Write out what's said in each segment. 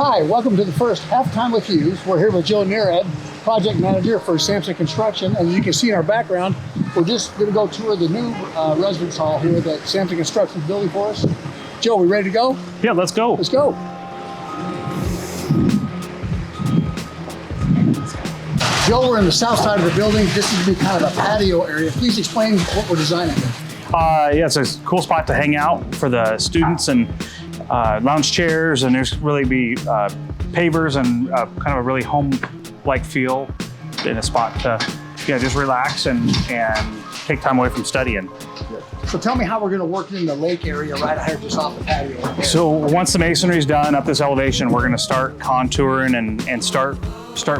Hi, welcome to the first Halftime with Hughes. We're here with Joe Nearad, project manager for Sampson Construction. And as you can see in our background, we're just going to go tour the new residence hall here that Sampson Construction is building for us. Joe, we ready to go? Yeah, let's go. Let's go. Joe, we're in the south side of the building. This is going to be kind of a patio area. Please explain what we're designing here. Yeah, it's a cool spot to hang out for the students and lounge chairs, and there's really be pavers and kind of a really home-like feel in a spot to just relax and take time away from studying. So tell me how we're going to work in the lake area right here just off the patio. So once the masonry is done up this elevation, we're going to start contouring and start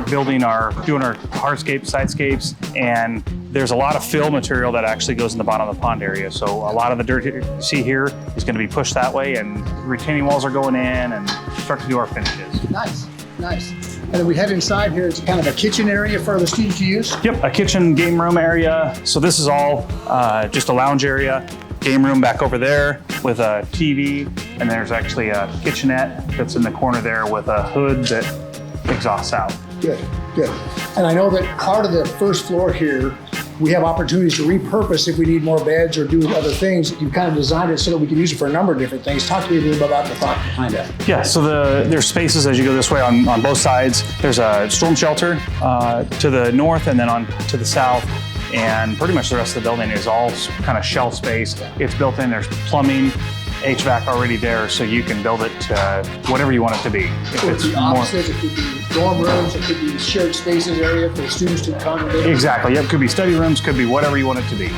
doing our hardscape, sidescapes, and there's a lot of fill material that actually goes in the bottom of the pond area. So a lot of the dirt you see here is going to be pushed that way, and retaining walls are going in, and start to do our finishes. Nice, nice. And then we head inside here. It's kind of a kitchen area for the students to use. Yep, a kitchen game room area. So this is all just a lounge area. Game room back over there with a TV, and there's actually a kitchenette that's in the corner there with a hood that exhausts out. Good, good. And I know that part of the first floor here, we have opportunities to repurpose if we need more beds or do other things. You've kind of designed it so that we can use it for a number of different things. Talk to me a little bit about the thought behind that. Yeah, so there's spaces as you go this way on both sides. There's a storm shelter to the north and then on to the south. And pretty much the rest of the building is all kind of shell space. It's built in, there's plumbing, HVAC already there, so you can build it to whatever you want it to be. So it could be offices, it could be dorm rooms, it could be shared spaces area for the students to congregate. Exactly, yep, could be study rooms, could be whatever you want it to be.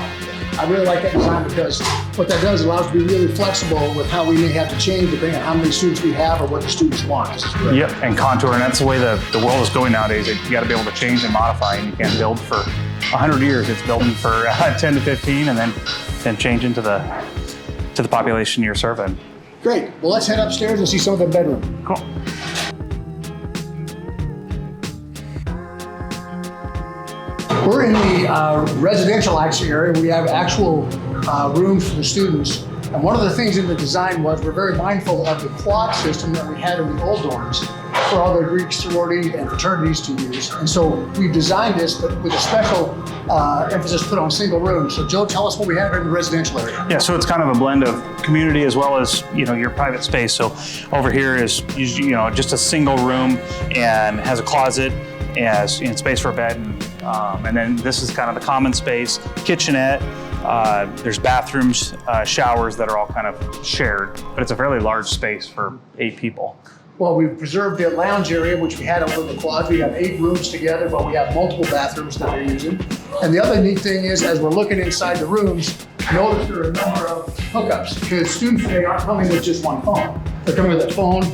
I really like that design because what that does allows us to be really flexible with how we may have to change depending on how many students we have or what the students want. This is great. Yep, and contour, and that's the way the world is going nowadays. You got to be able to change and modify, and you can't build for 100 years. It's building for 10 to 15 and then change into the population you're serving. Great. Well, let's head upstairs and see some of the bedroom. Cool. We're in the residential actually area. We have actual rooms for the students. And one of the things in the design was we're very mindful of the quad system that we had in the old dorms for all the Greek sorority and fraternities to use. And so we designed this but with a special emphasis put on single rooms. So Joe, tell us what we have in the residential area. Yeah, so it's kind of a blend of community as well as your private space. So over here is just a single room and has a closet as space for a bed, and then this is kind of the common space, kitchenette. There's bathrooms, showers that are all kind of shared, but it's a fairly large space for 8 people. Well, we've preserved the lounge area, which we had over in the quad. We have 8 rooms together, but we have multiple bathrooms that they're using. And the other neat thing is, as we're looking inside the rooms, notice there are a number of hookups because students today aren't coming with just one phone. They're coming with a phone,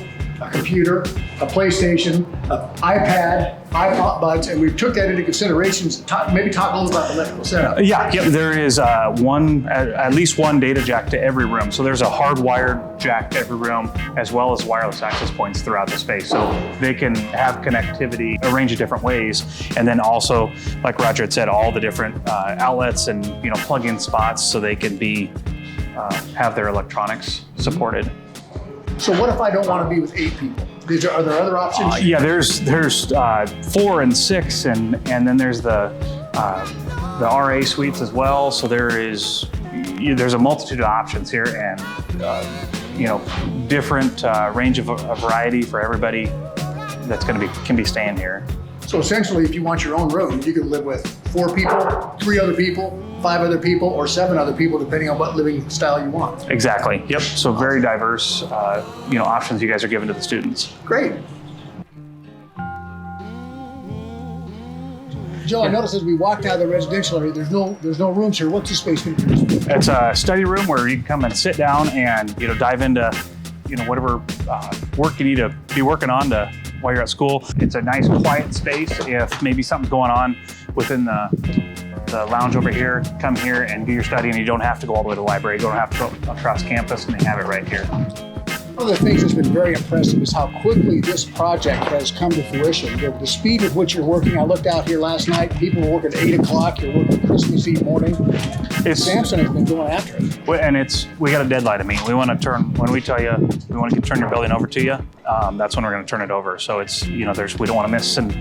a computer, a PlayStation, an iPad, iPods, and we took that into consideration. Maybe talk a little about the electrical setup. Yeah, there is at least one data jack to every room. So there's a hardwired jack to every room, as well as wireless access points throughout the space. So they can have connectivity a range of different ways. And then also, like Roger had said, all the different outlets and plug-in spots so they can have their electronics supported. So what if I don't want to be with 8 people? Are there other options? Yeah, there's 4 and 6, and then there's the RA suites as well. So there's a multitude of options here, and different range of a variety for everybody that's can be staying here. So essentially, if you want your own room, you can live with 4 people, 3 other people, 5 other people, or 7 other people, depending on what living style you want. Exactly. Yep. So very diverse, options you guys are giving to the students. Great. Joe, I noticed as we walked out of the residential area, there's no rooms here. What's the space going to be? It's a study room where you can come and sit down and dive into whatever work you need to be working on while you're at school. It's a nice quiet space. If maybe something's going on within the lounge over here, come here and do your study, and you don't have to go all the way to the library. You don't have to go across campus, and they have it right here. One of the things that's been very impressive is how quickly this project has come to fruition. The speed with which you're working, I looked out here last night, people were working at 8 o'clock, you're working Christmas Eve morning. Samson has been going after it. And we got a deadline to meet. We want to turn, when we tell you we want to turn your building over to you, that's when we're going to turn it over. So it's, we don't want to miss and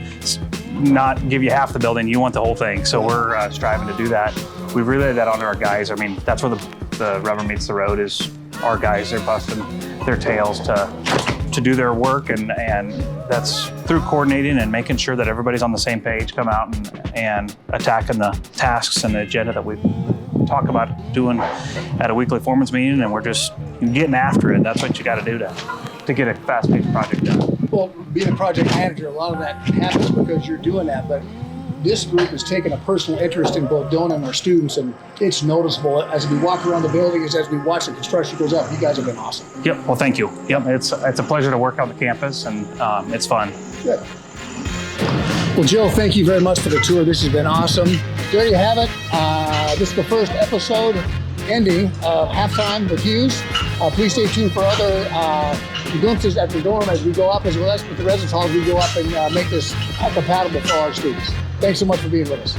not give you half the building. You want the whole thing. So we're striving to do that. We relayed that onto our guys. I mean, that's where the rubber meets the road is our guys. They're busting their tails to do their work, and that's through coordinating and making sure that everybody's on the same page, come out and attacking the tasks and the agenda that we talk about doing at a weekly foreman's meeting, and we're just getting after it. That's what you got to do to get a fast-paced project done. Well, being a project manager, a lot of that happens because you're doing that, but this group has taken a personal interest in both Dona and our students, and it's noticeable as we walk around the building, as we watch the construction goes up. You guys have been awesome. Yep, well, thank you. Yep, it's a pleasure to work on the campus, and it's fun. Good. Well, Joe, thank you very much for the tour. This has been awesome. There you have it. This is the first episode ending of Halftime with Hughes. Please stay tuned for other glimpses at the dorm as we go up, as well as with the residence hall as we go up and make this compatible for our students. Thanks so much for being with us.